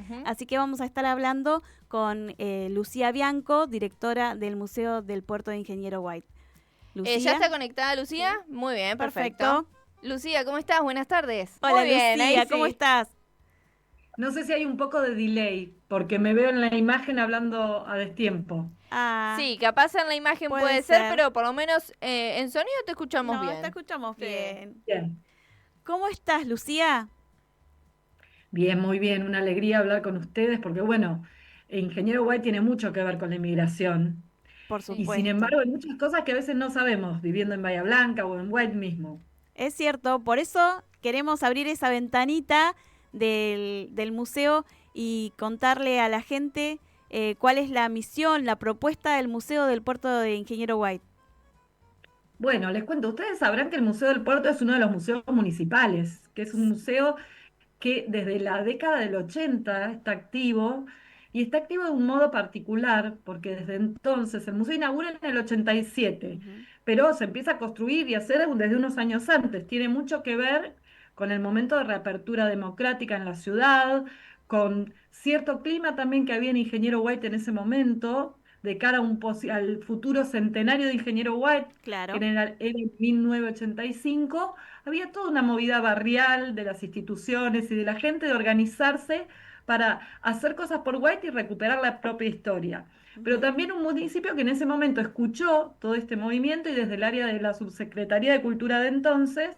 Uh-huh. Así que vamos a estar hablando con Lucía Bianco, directora del Museo del Puerto de Ingeniero White. ¿Ya Lucía. está conectada Lucía? Sí. Muy bien, Perfecto. Lucía, ¿cómo estás? Buenas tardes. Hola, Muy bien, Lucía, ahí ¿cómo sí. estás? No sé si hay un poco de delay, porque me veo en la imagen hablando a destiempo. Ah, Sí, capaz en la imagen puede puede ser, ser. pero por lo menos en sonido te escuchamos No, te bien. escuchamos bien. Bien, ¿Cómo estás, Lucía? bien, muy bien. Una alegría hablar con ustedes, porque bueno, Ingeniero White tiene mucho que ver con la inmigración. Por Sí. Y sin supuesto. embargo, hay muchas cosas que a veces no sabemos, viviendo en Bahía Blanca o en White mismo. Es cierto, por eso queremos abrir esa ventanita del museo y contarle a la gente cuál es la misión, la propuesta del Museo del Puerto de Ingeniero White. Bueno, les cuento, ustedes sabrán que el Museo del Puerto es uno de los museos municipales, que es un museo que desde la década del 80 está activo y está activo de un modo particular, porque desde entonces el museo inaugura en el 87, Ujú. pero se empieza a construir y a hacer desde unos años antes. Tiene mucho que ver con el momento de reapertura democrática en la ciudad, con cierto clima también que había en Ingeniero White en ese momento, de cara a al futuro centenario de Ingeniero White, que Claro. era en 1985. Había toda una movida barrial de las instituciones y de la gente de organizarse para hacer cosas por White y recuperar la propia historia. Pero Ujú. también un municipio que en ese momento escuchó todo este movimiento y desde el área de la Subsecretaría de Cultura de entonces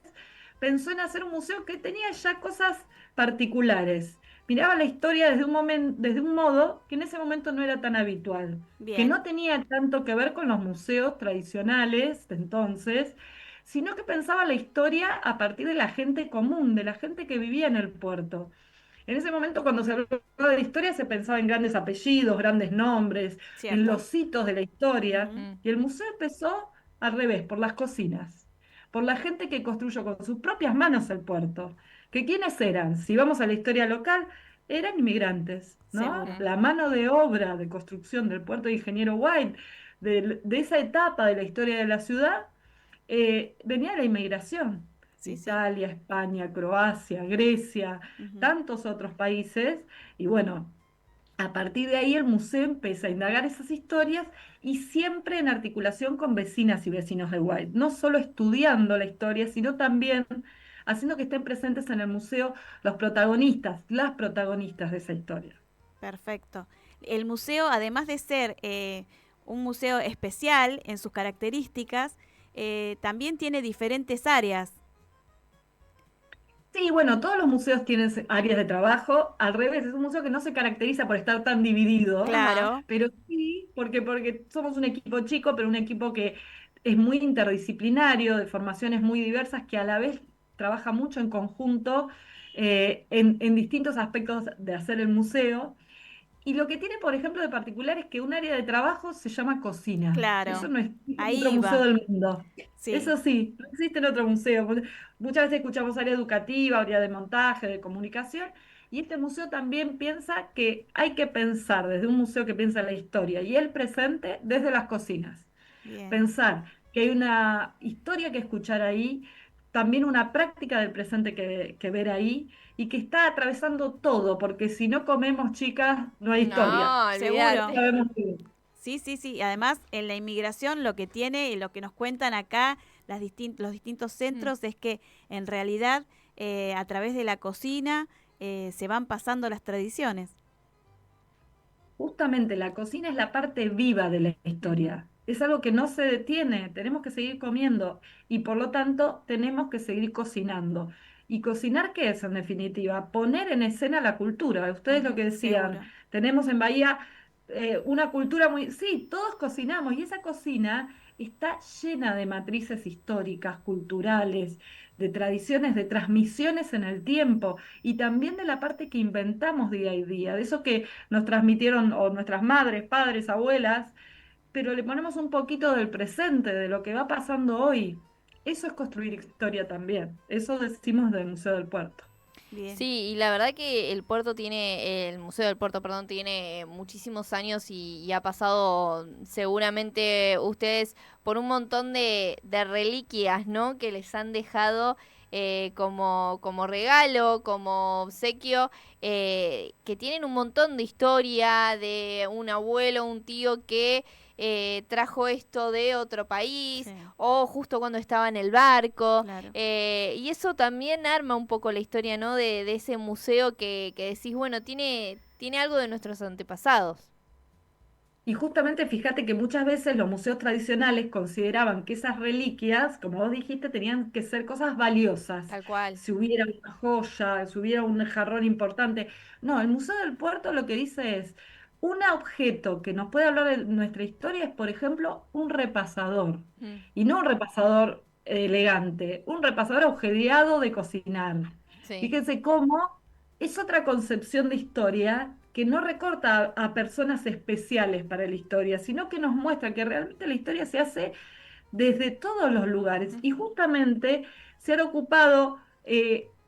pensó en hacer un museo que tenía ya cosas particulares. Miraba la historia desde un modo que en ese momento no era tan habitual, que Bien. no tenía tanto que ver con los museos tradicionales de entonces, sino que pensaba la historia a partir de la gente común, de la gente que vivía en el puerto. En ese momento, cuando se hablaba de historia, se pensaba en grandes apellidos, grandes nombres, en Cierto. los hitos de la historia, Ujú. Mm. y el museo empezó al revés, por las cocinas, por la gente que construyó con sus propias manos el puerto. ¿Que quiénes eran? Si vamos a la historia local, eran inmigrantes, ¿no? Seguro. La mano de obra de construcción del puerto de Ingeniero White, de esa etapa de la historia de la ciudad, venía de la inmigración. Sí, sí. Italia, España, Croacia, Grecia, Ujú. tantos otros países. Y bueno, a partir de ahí el museo empieza a indagar esas historias y siempre en articulación con vecinas y vecinos de White, no solo estudiando la historia, sino también haciendo que estén presentes en el museo los protagonistas, las protagonistas de esa historia. Perfecto. El museo, además de ser un museo especial en sus características, también tiene diferentes áreas. Sí, bueno, todos los museos tienen áreas de trabajo. Al revés, es un museo que no se caracteriza por estar tan dividido, Ajá. Claro. pero sí, porque somos un equipo chico, pero un equipo que es muy interdisciplinario, de formaciones muy diversas, que a la vez trabaja mucho en conjunto en distintos aspectos de hacer el museo. Y lo que tiene, por ejemplo, de particular es que un área de trabajo se llama cocina. Eso Claro. no existe en otro Ahí museo va. del mundo. Sí. Eso sí, no existe en otro museo. Muchas veces escuchamos área educativa, área de montaje, de comunicación, y este museo también piensa que hay que pensar desde un museo que piensa la historia y el presente desde las cocinas. Bien. Pensar que hay una historia que escuchar ahí, también una práctica del presente que ver ahí y que está atravesando todo, porque si no comemos, chicas, no hay historia. No, Seguro. olvídate. Sabemos bien. Sí, sí, sí. Y además, en la inmigración lo que tiene y lo que nos cuentan acá los distintos Mm. centros es que en realidad a través de la cocina se van pasando las tradiciones. Justamente la cocina es la parte viva de la Ujú. historia. Es algo que no se detiene, tenemos que seguir comiendo y por lo tanto tenemos que seguir cocinando. ¿Y cocinar qué es en definitiva? Poner en escena la cultura. Ustedes lo Ujú. que decían, Seguro. tenemos en Bahía una cultura muy... Sí, todos cocinamos y esa cocina está llena de matrices históricas, culturales, de tradiciones, de transmisiones en el tiempo y también de la parte que inventamos día a día, de eso que nos transmitieron o nuestras madres, padres, abuelas, pero le ponemos un poquito del presente, de lo que va pasando hoy. Eso es construir historia también. Eso decimos del Museo del Puerto. Bien. Sí, y la verdad que el Museo del Puerto, perdón, tiene muchísimos años y ha pasado seguramente ustedes por un montón de reliquias, ¿no? Que les han dejado como regalo, como obsequio, que tienen un montón de historia de un abuelo, un tío que trajo esto de otro país, Sí, o justo cuando estaba en el barco. claro. Y eso también arma un poco la historia, ¿no? De ese museo que decís, bueno, tiene algo de nuestros antepasados. Y justamente fíjate que muchas veces los museos tradicionales consideraban que esas reliquias, como vos dijiste, tenían que ser cosas valiosas. Tal cual. Si hubiera una joya, si hubiera un jarrón importante. No, el Museo del Puerto lo que dice es, un objeto que nos puede hablar de nuestra historia es, por ejemplo, un repasador. Mm, Y no un repasador elegante, un repasador agujereado de cocinar. sí. Fíjense cómo es otra concepción de historia que no recorta a personas especiales para la historia, sino que nos muestra que realmente la historia se hace desde todos los lugares y Ujú, justamente se han ocupado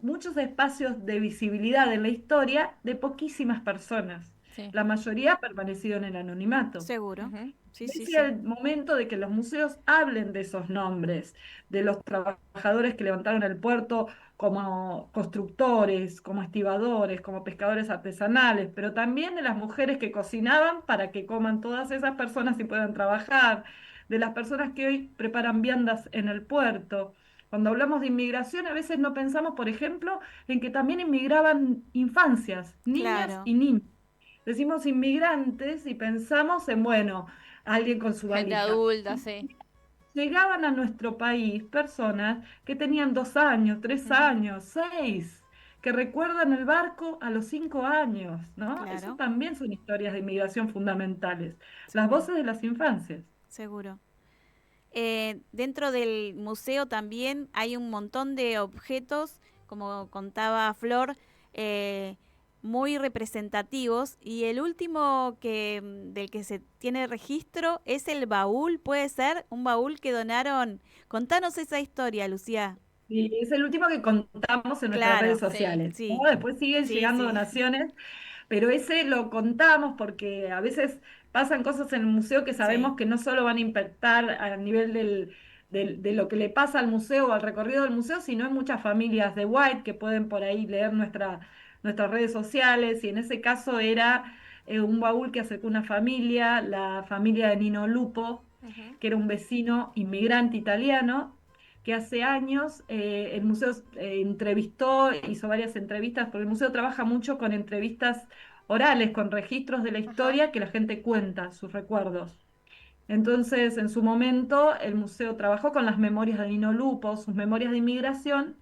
muchos espacios de visibilidad en la historia de poquísimas personas. sí. La mayoría ha permanecido en el anonimato. Seguro. Ujú, Sí, sí, Decía sí. el momento de que los museos hablen de esos nombres, de los trabajadores que levantaron el puerto como constructores, como estibadores, como pescadores artesanales, pero también de las mujeres que cocinaban para que coman todas esas personas y puedan trabajar, de las personas que hoy preparan viandas en el puerto. Cuando hablamos de inmigración, a veces no pensamos, por ejemplo, en que también inmigraban infancias, niñas Claro. y niños. Decimos inmigrantes y pensamos en, bueno, alguien con su gente valija. adulta, sí. Llegaban a nuestro país personas que tenían 2 años, tres Ujú, años, 6, que recuerdan el barco a los 5 años, ¿no? Eso Claro. también son historias de inmigración fundamentales. Las Seguro. voces de las infancias. Seguro. Dentro del museo también hay un montón de objetos, como contaba Flor, eh, muy representativos. Y el último del que se tiene registro es el baúl, puede ser un baúl que donaron. Contanos esa historia, Lucía. Y es el último que contamos en nuestras redes Claro, sí. sociales, ¿no? sí, Después siguen sí, llegando sí, donaciones, pero ese lo contamos porque a veces pasan cosas en el museo que sí. sabemos que no solo van a impactar a nivel de lo que le pasa al museo o al recorrido del museo, sino en muchas familias de White que pueden por ahí leer nuestras redes sociales. Y en ese caso era un baúl que acercó una familia, la familia de Nino Lupo, Ujú, que era un vecino inmigrante italiano que hace años el museo entrevistó, hizo varias entrevistas, porque el museo trabaja mucho con entrevistas orales, con registros de la ajá. historia que la gente cuenta, sus recuerdos. Entonces, en su momento, el museo trabajó con las memorias de Nino Lupo, sus memorias de inmigración,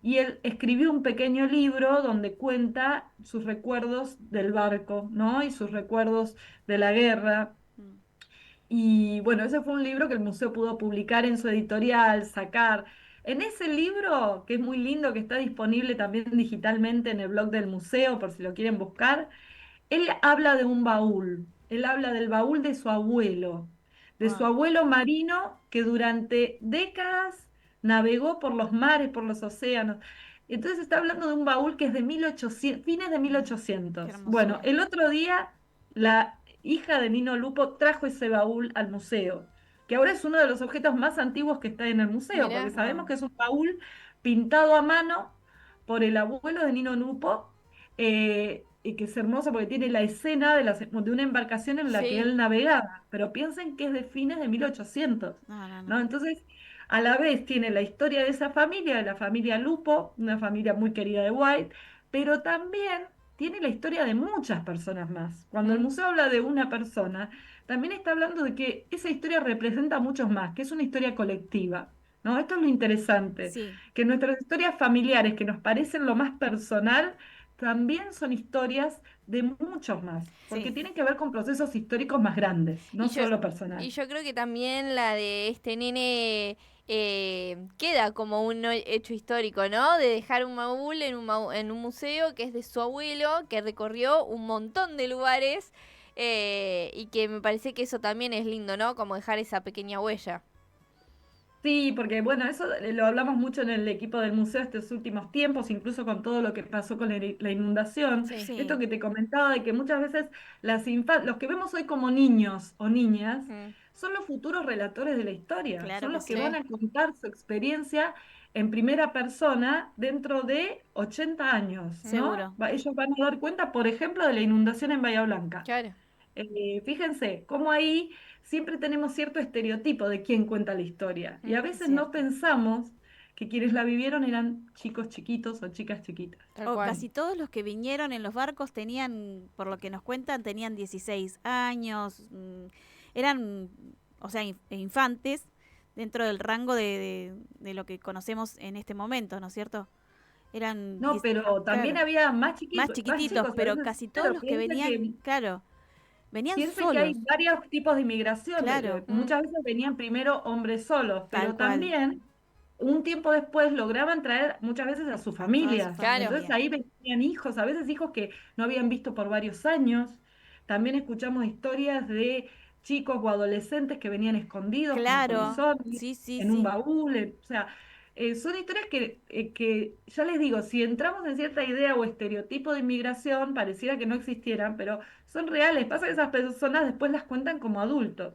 y él escribió un pequeño libro donde cuenta sus recuerdos del barco, ¿no? Y sus recuerdos de la guerra. Mm. Y bueno, ese fue un libro que el museo pudo publicar en su editorial, sacar. En ese libro, que es muy lindo, que está disponible también digitalmente en el blog del museo, por si lo quieren buscar, él habla de un baúl. Él habla del baúl de su Wow. abuelo marino que durante décadas navegó por los mares, por los océanos. Entonces está hablando de un baúl que es de 1800, fines de Qué 1800. Bueno, hermosura. el otro día la hija de Nino Lupo trajo ese baúl al museo, que ahora es uno de los objetos más antiguos que está en el museo, Mira. porque sabemos Wow. que es un baúl pintado a mano por el abuelo de Nino Lupo, y que es hermoso porque tiene la escena de una embarcación en la que Sí. él navegaba, pero piensen que es de fines de 1800, No, no, ¿no? no. Entonces, a la vez tiene la historia de esa familia, de la familia Lupo, una familia muy querida de White, pero también tiene la historia de muchas personas más. Cuando el Mm, museo habla de una persona, también está hablando de que esa historia representa a muchos más, que es una historia colectiva, ¿no? Esto es lo interesante, Sí, que nuestras historias familiares, que nos parecen lo más personal, también son historias de muchos más, porque sí. tienen que ver con procesos históricos más grandes, Y no yo, solo y personal. yo creo que también la de este nene queda como un hecho histórico, ¿no? De dejar un baúl en un museo que es de su abuelo, que recorrió un montón de lugares y que me parece que eso también es lindo, ¿no? Como dejar esa pequeña huella. Sí, porque bueno, eso lo hablamos mucho en el equipo del museo estos últimos tiempos, incluso con todo lo que pasó con la inundación. Sí. Esto Sí, que te comentaba de que muchas veces los que vemos hoy como niños o niñas Mm, son los futuros relatores de la historia, claro son que los que sí. van sí. a contar su experiencia en primera persona dentro de 80 años, ¿no? Seguro. Ellos van a dar cuenta, por ejemplo, de la inundación en Bahía Blanca. Claro. Fíjense, cómo ahí siempre tenemos cierto estereotipo de quién cuenta la historia. Y a Es veces no cierto. pensamos que quienes la vivieron eran chicos chiquitos o chicas chiquitas. Tal O cual. casi todos los que vinieron en los barcos tenían, por lo que nos cuentan, tenían 16 años, eran, o sea, infantes dentro del rango de lo que conocemos en este momento, ¿no es cierto? Eran, No, pero también claro, había más más chiquititos, chicos. A pero veces, casi todos claro, los que venían, claro, venían piense que hay solos, varios tipos de inmigración. claro, Mm, Muchas veces venían primero hombres solos, tal pero cual, también un tiempo después lograban traer muchas veces a sus a toda su familias. claro. Entonces familia. ahí venían hijos, a veces hijos que no habían visto por varios años. También escuchamos historias de chicos o adolescentes que venían escondidos como Claro, polizones sí, sí, en un sí, baúl. O sea, son historias que, ya les digo, si entramos en cierta idea o estereotipo de inmigración, pareciera que no existieran, pero son reales. Pasa que esas personas después las cuentan como adultos.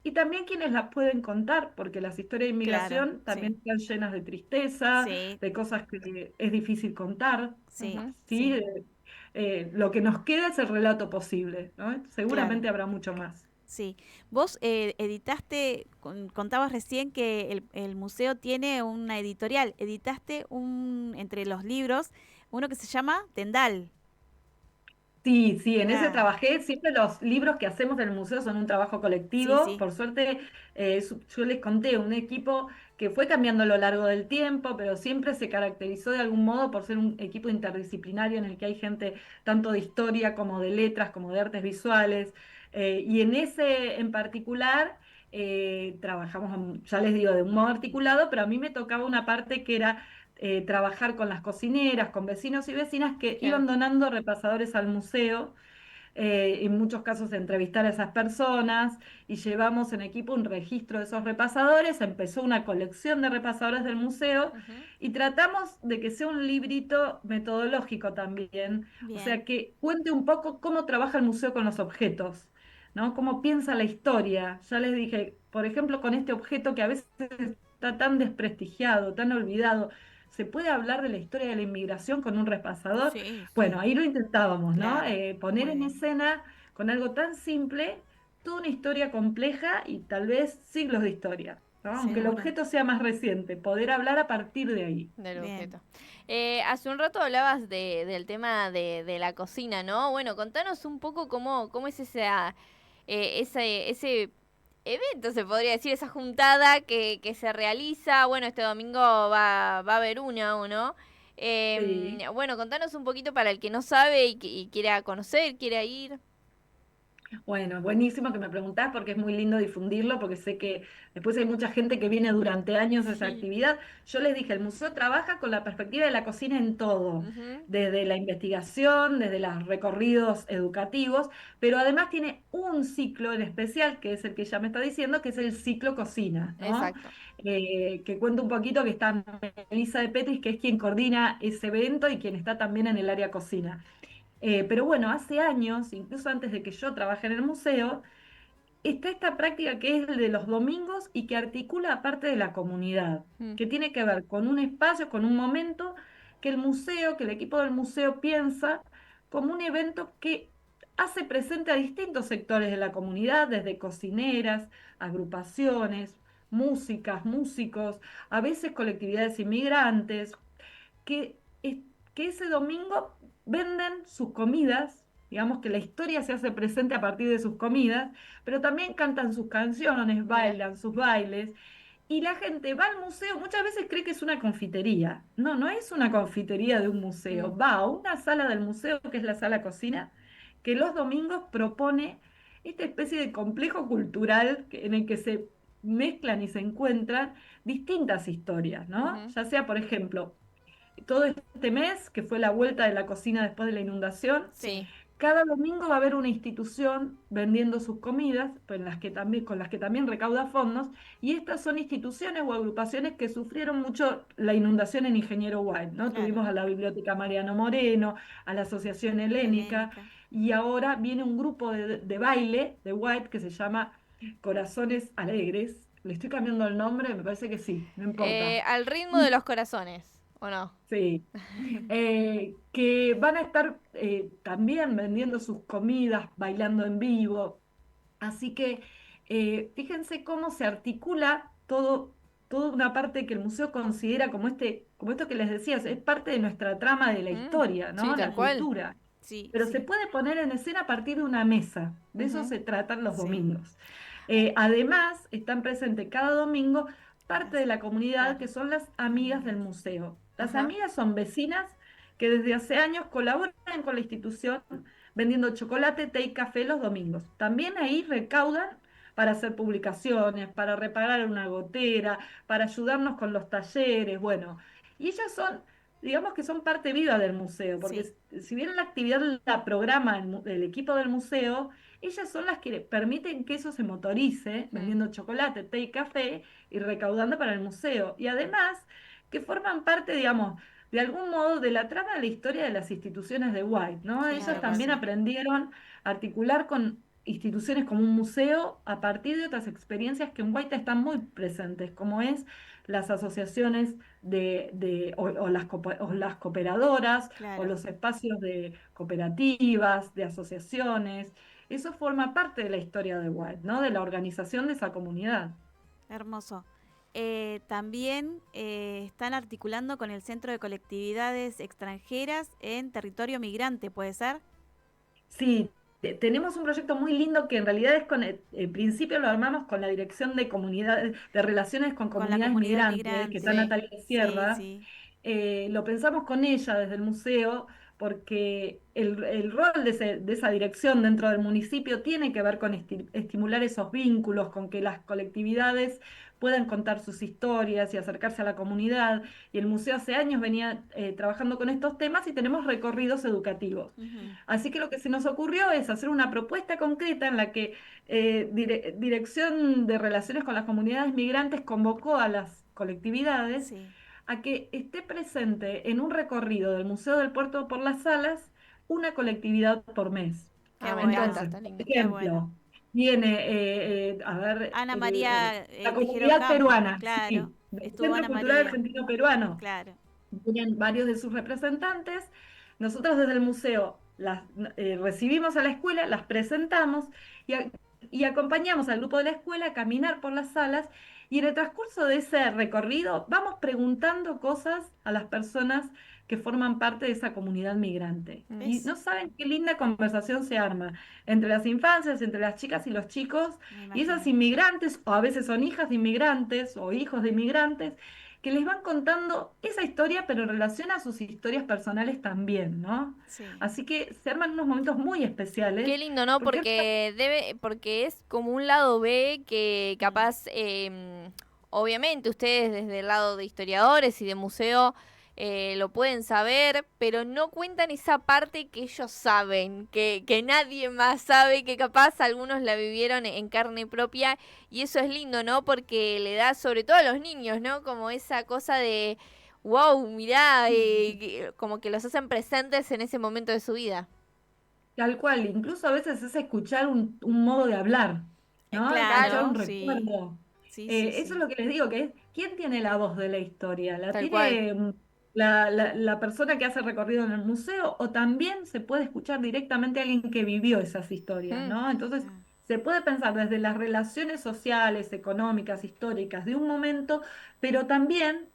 Y también quienes las pueden contar, porque las historias de claro, inmigración sí, también están llenas de tristeza, sí, de cosas que es difícil contar, sí, Ujú. ¿sí? sí, Lo que nos queda es el relato posible, ¿no? claro. Seguramente habrá mucho más. Sí, vos editaste, contabas recién que el museo tiene una editorial, editaste entre los libros, uno que se llama Tendal. Sí, sí, en ese Claro, trabajé. Siempre los libros que hacemos en el museo son un trabajo sí, colectivo. sí, Por suerte, yo les conté, un equipo que fue cambiando a lo largo del tiempo, pero siempre se caracterizó de algún modo por ser un equipo interdisciplinario en el que hay gente tanto de historia como de letras, como de artes visuales. Y en ese en particular trabajamos, ya les digo, de un modo articulado, pero a mí me tocaba una parte que era trabajar con las cocineras, con vecinos y vecinas que Claro. iban donando repasadores al museo, en muchos casos entrevistar a esas personas y llevamos en equipo un registro de esos repasadores, empezó una colección de repasadores del museo Ujú. y tratamos de que sea un librito metodológico también, o sea, bien, que cuente un poco cómo trabaja el museo con los objetos. ¿No? Cómo piensa la historia. Ya les dije, por ejemplo, con este objeto que a veces está tan desprestigiado, tan olvidado, ¿se puede hablar de la historia de la inmigración con un repasador? sí, Bueno, sí, ahí lo intentábamos, ¿no? claro, Poner muy en bien, escena con algo tan simple toda una historia compleja y tal vez siglos de historia, ¿no? Aunque el seguro, objeto sea más reciente, poder hablar a partir de ahí. Del bien. objeto. Hace un rato hablabas del tema de la cocina, ¿no? Bueno, contanos un poco cómo es ese evento, se podría decir, esa juntada que se realiza. Bueno, este domingo va a haber una, ¿o no? Sí. Bueno, contanos un poquito para el que no sabe y quiera conocer, quiera ir. Bueno, buenísimo que me preguntás porque es muy lindo difundirlo, porque sé que después hay mucha gente que viene durante años a esa Sí. actividad. Yo les dije, el museo trabaja con la perspectiva de la cocina en todo, Ujú. desde la investigación, desde los recorridos educativos, pero además tiene un ciclo en especial, que es el que ya me está diciendo, que es el ciclo cocina, ¿no? Exacto. Que cuento un poquito que está Melissa de Petris, que es quien coordina ese evento y quien está también en el área cocina. Pero bueno, hace años, incluso antes de que yo trabaje en el museo, está esta práctica que es el de los domingos y que articula a parte de la comunidad, Mm. que tiene que ver con un espacio, con un momento que el museo, que el equipo del museo piensa como un evento que hace presente a distintos sectores de la comunidad, desde cocineras, agrupaciones, músicas, músicos, a veces colectividades inmigrantes, que, que ese domingo venden sus comidas, digamos que la historia se hace presente a partir de sus comidas, pero también cantan sus canciones, Mira. bailan sus bailes, y la gente va al museo, muchas veces cree que es una confitería. No, no es una confitería de un Mm. museo, va a una sala del museo, que es la sala cocina, que los domingos propone esta especie de complejo cultural en el que se mezclan y se encuentran distintas historias, ¿no? Ujú. Ya sea, por ejemplo, todo este mes, que fue la vuelta de la cocina después de la inundación, Sí. Sí, cada domingo va a haber una institución vendiendo sus comidas, pues, con las que también recauda fondos, y estas son instituciones o agrupaciones que sufrieron mucho la inundación en Ingeniero White, ¿no? claro, Tuvimos a la Biblioteca Mariano Moreno, a la Asociación Helénica, helénica, y ahora viene un grupo de baile de White que se llama Corazones Alegres, le estoy cambiando el nombre, me parece que sí, no importa. Al ritmo de los corazones, ¿o no? Sí, que van a estar también vendiendo sus comidas, bailando en vivo. Así que fíjense cómo se articula toda una parte que el museo considera como esto que les decía, es parte de nuestra trama de la Mm, historia, sí, ¿no? tal La cual. cultura. Sí, Pero se sí, puede poner en escena a partir de una mesa. De eso Ujú. se tratan los sí. domingos. Además, están presentes cada domingo parte de la comunidad Claro, que son las amigas del museo. Las Ajá. amigas son vecinas que desde hace años colaboran con la institución vendiendo chocolate, té y café los domingos. También ahí recaudan para hacer publicaciones, para reparar una gotera, para ayudarnos con los talleres, bueno. Y ellas son, digamos que son parte viva del museo, porque sí. si bien la actividad la programa el equipo del museo, ellas son las que permiten que eso se motorice, Mm. vendiendo chocolate, té y café y recaudando para el museo. Y además que forman parte, digamos, de algún modo de la trama de la historia de las instituciones de White, ¿no? Ellas Claro, también sí. aprendieron a articular con instituciones como un museo a partir de otras experiencias que en White están muy presentes, como es las asociaciones o las cooperadoras o Claro, los espacios de cooperativas, de asociaciones. Eso forma parte de la historia de White, ¿no? De la organización de esa comunidad. hermoso. También están articulando con el Centro de Colectividades Extranjeras en territorio migrante, ¿puede ser? Sí, tenemos un proyecto muy lindo que en realidad es en principio lo armamos con la Dirección de Comunidades, de Relaciones con Con la Comunidades comunidad Migrantes, que está migrante. Sí. Natalia Sí, Sierra. sí. Lo pensamos con ella desde el museo porque el rol de esa dirección dentro del municipio tiene que ver con estimular esos vínculos, con que las colectividades puedan contar sus historias y acercarse a la comunidad. Y el museo hace años venía trabajando con estos temas y tenemos recorridos educativos. Ujú. Así que lo que se nos ocurrió es hacer una propuesta concreta en la que Dirección de Relaciones con las Comunidades Migrantes convocó a las colectividades Sí. a que esté presente en un recorrido del Museo del Puerto por las Salas una colectividad por mes. Qué Ah, me encanta, bueno, Entonces, está por lindo. qué bueno. ejemplo, viene, a ver, Ana María la Tejero comunidad Campo, peruana, claro. sí, del Estuvo Centro Ana Cultural María, Argentino Peruano. claro. Vienen varios de sus representantes. Nosotros desde el museo las recibimos a la escuela, las presentamos y, y acompañamos al grupo de la escuela a caminar por las salas y en el transcurso de ese recorrido vamos preguntando cosas a las personas que forman parte de esa comunidad migrante. Mm. Y ¿Ves? no saben qué linda conversación se arma entre las infancias, entre las chicas y los chicos, Me y esas imagino. inmigrantes, o a veces son hijas de inmigrantes o hijos de inmigrantes, que les van contando esa historia, pero en relación a sus historias personales también, ¿no? Sí. Así que se arman unos momentos muy Qué especiales, lindo, ¿no? porque Porque es como un lado B que Mm, capaz, obviamente ustedes desde el lado de historiadores y de museo lo pueden saber, pero no cuentan esa parte que ellos saben, que nadie más sabe, que capaz algunos la vivieron en carne propia y eso es lindo, ¿no? Porque le da sobre todo a los niños, ¿no? Como esa cosa de, wow, mirá, como que los hacen presentes en ese momento de su vida. tal cual, incluso a veces es escuchar un modo de hablar, ¿no? Escuchar Claro, un claro, sí. recuerdo. Sí, sí, Eso es sí. lo que les digo, que es, ¿quién tiene la voz de la historia? ¿La tal cual. tiene la persona que hace el recorrido en el museo o también se puede escuchar directamente a alguien que vivió esas historias, Mm. ¿no? Entonces, Ah, se puede pensar desde las relaciones sociales, económicas, históricas de un momento, pero también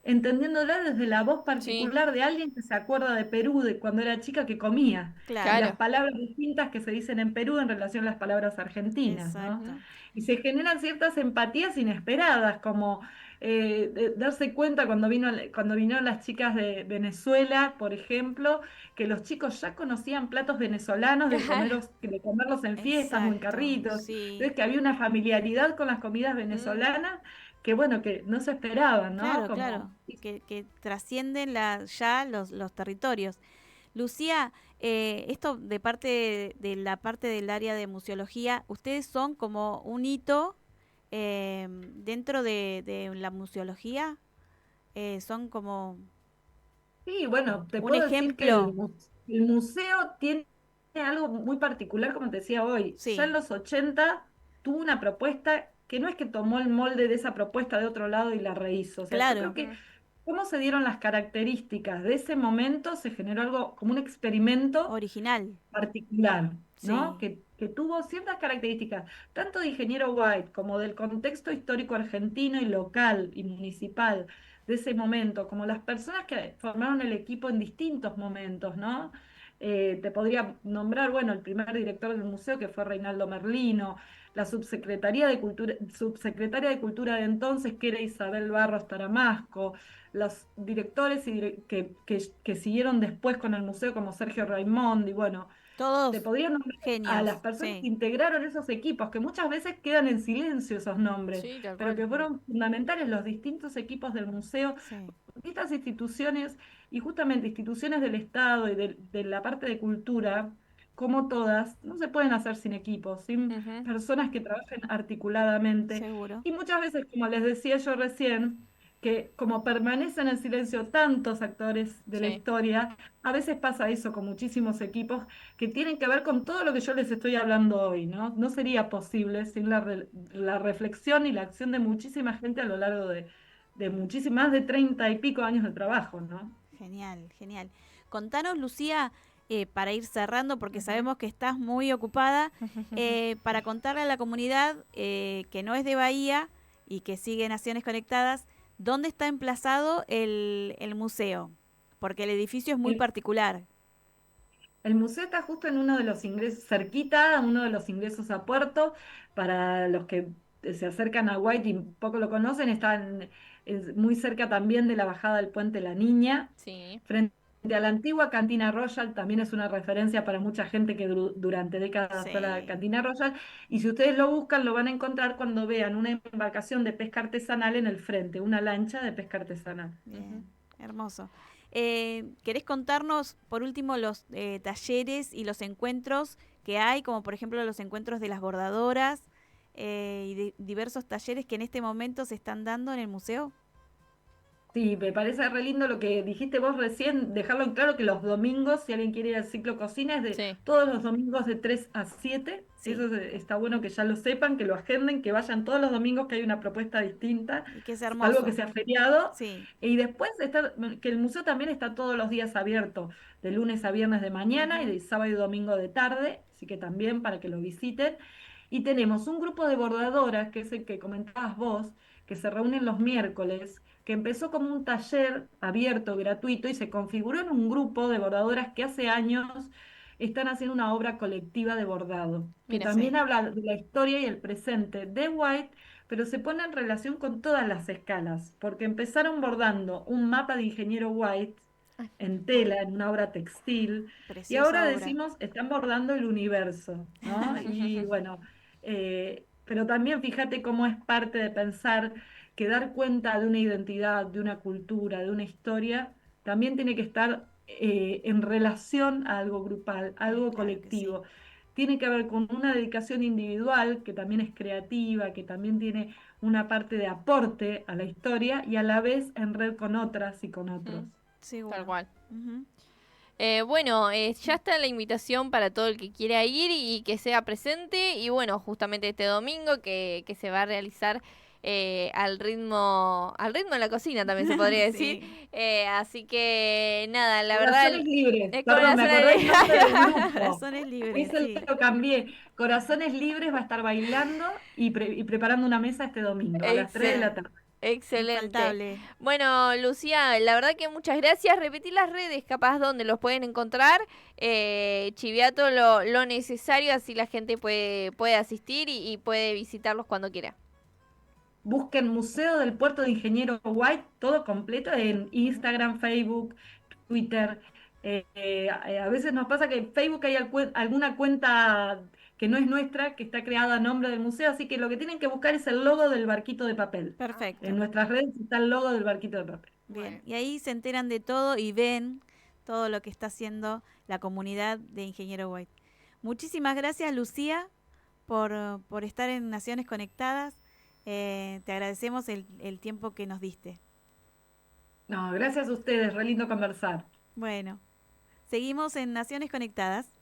entendiéndola desde la voz Sí, particular de alguien que se acuerda de Perú, de cuando era chica que comía y claro, las claro. palabras distintas que se dicen en Perú en relación a las palabras argentinas, ¿no? Ujú. exacto. Y se generan ciertas empatías inesperadas, como darse cuenta cuando vinieron las chicas de Venezuela, por ejemplo, que los chicos ya conocían platos venezolanos Claro. de comerlos en fiestas o en Exacto, carritos, sí. entonces que había una familiaridad con las comidas Mm. venezolanas que bueno, que no se esperaban, ¿no? Claro, claro. Que trascienden ya los territorios. Lucía, esto de parte de la parte del área de museología, ustedes son como un hito dentro de la museología, son como Sí, bueno, te un puedo decir que ejemplo. el museo tiene algo muy particular, como te decía hoy. Ya en Sí, los 80 tuvo una propuesta que no es que tomó el molde de esa propuesta de otro lado y la rehizo. O sea, yo Claro, creo que Ujú. cómo se dieron las características de ese momento, se generó algo como un experimento original. particular, ¿no? Sí, Que tuvo ciertas características, tanto de ingeniero White como del contexto histórico argentino y local y municipal de ese momento, como las personas que formaron el equipo en distintos momentos, ¿no? Te podría nombrar, bueno, el primer director del museo que fue Reinaldo Merlino, la subsecretaria de Cultura de entonces, que era Isabel Barros Taramasco, los directores que siguieron después con el museo, como Sergio Raimondi, bueno, te todos podría nombrar a las genios, personas que sí, integraron esos equipos, que muchas veces quedan en silencio esos nombres, Sí, tal pero cual. que fueron fundamentales los distintos equipos del museo, sí, estas instituciones, y justamente instituciones del Estado y de la parte de cultura, como todas, no se pueden hacer sin equipos, sin Ujú. personas que trabajen articuladamente. seguro. Y muchas veces, como les decía yo recién, que como permanecen en silencio tantos actores de la Sí. historia, a veces pasa eso con muchísimos equipos que tienen que ver con todo lo que yo les estoy hablando hoy, ¿no? No sería posible sin la reflexión y la acción de muchísima gente a lo largo de muchísimas, más de 30 y pico años de trabajo, ¿no? Genial, genial. Contanos, Lucía, para ir cerrando, porque Ujú. sabemos que estás muy ocupada, para contarle a la comunidad que no es de Bahía y que sigue Naciones Conectadas, ¿dónde está emplazado el museo? Porque el edificio es muy El, particular. el museo está justo en uno de los ingresos, cerquita, uno de los ingresos a Puerto, para los que se acercan a White y poco lo conocen, están muy cerca también de la bajada del puente La Niña, Sí. frente a la antigua Cantina Royal, también es una referencia para mucha gente que durante décadas fue a la Sí, Cantina Royal, y si ustedes lo buscan, lo van a encontrar cuando vean una embarcación de pesca artesanal en el frente, una lancha de pesca artesanal. Ujú. bien, hermoso. ¿Querés contarnos, por último, los talleres y los encuentros que hay, como por ejemplo los encuentros de las bordadoras y de diversos talleres que en este momento se están dando en el museo? Sí, me parece re lindo lo que dijiste vos recién, dejarlo en claro que los domingos, si alguien quiere ir al ciclo cocina, es de Sí. todos los domingos de 3 a 7. Sí, Eso está bueno que ya lo sepan, que lo agenden, que vayan todos los domingos que hay una propuesta distinta, y que es salvo que hermoso. sea feriado. Sí. Y después está, que el museo también está todos los días abierto, de lunes a viernes de mañana y Ujú. de sábado y domingo de tarde, así que también para que lo visiten. Y tenemos un grupo de bordadoras, que es el que comentabas vos, que se reúnen los miércoles, que empezó como un taller abierto, gratuito, y se configuró en un grupo de bordadoras que hace años están haciendo una obra colectiva de bordado, que Mira. también Sí, habla de la historia y el presente de White, pero se pone en relación con todas las escalas, porque empezaron bordando un mapa de ingeniero White Ay, en tela, en una obra textil, y ahora preciosa obra. decimos, están bordando el universo, ¿no? Y bueno, pero también fíjate cómo es parte de pensar que dar cuenta de una identidad, de una cultura, de una historia, también tiene que estar en relación a algo grupal, a algo Claro que sí. colectivo. Tiene que ver con una dedicación individual, que también es creativa, que también tiene una parte de aporte a la historia y a la vez en red con otras y con otros. Ujú. Tal Seguro. cual. Ujú. Bueno, ya está la invitación para todo el que quiera ir y que sea presente. Y bueno, justamente este domingo que se va a realizar al ritmo de la cocina también se podría decir. Sí. Así que nada, la verdad, Corazones libres, perdón, me corazón acordé el nombre del grupo. Corazones libres, Ese sí. lo cambié. Corazones Libres va a estar bailando y preparando una mesa este domingo a las 3 de Excel- la tarde. Excelente. Infaltable. Bueno, Lucía, la verdad que muchas gracias. Repetí las redes, capaz donde los pueden encontrar. Chiviato lo necesario, así la gente puede asistir y puede visitarlos cuando quiera. Busquen Museo del Puerto de Ingeniero White, todo completo en Instagram, Facebook, Twitter. A veces nos pasa que en Facebook hay alguna cuenta que no es nuestra, que está creada a nombre del museo, así que lo que tienen que buscar es el logo del barquito de papel. En Perfecto. nuestras redes está el logo del barquito de papel. Bien. Bueno, Y ahí se enteran de todo y ven todo lo que está haciendo la comunidad de Ingeniero White. Muchísimas gracias, Lucía, por estar en Naciones Conectadas. Te agradecemos el tiempo que nos diste. No, gracias a ustedes, re lindo conversar. Bueno, seguimos en Naciones Conectadas.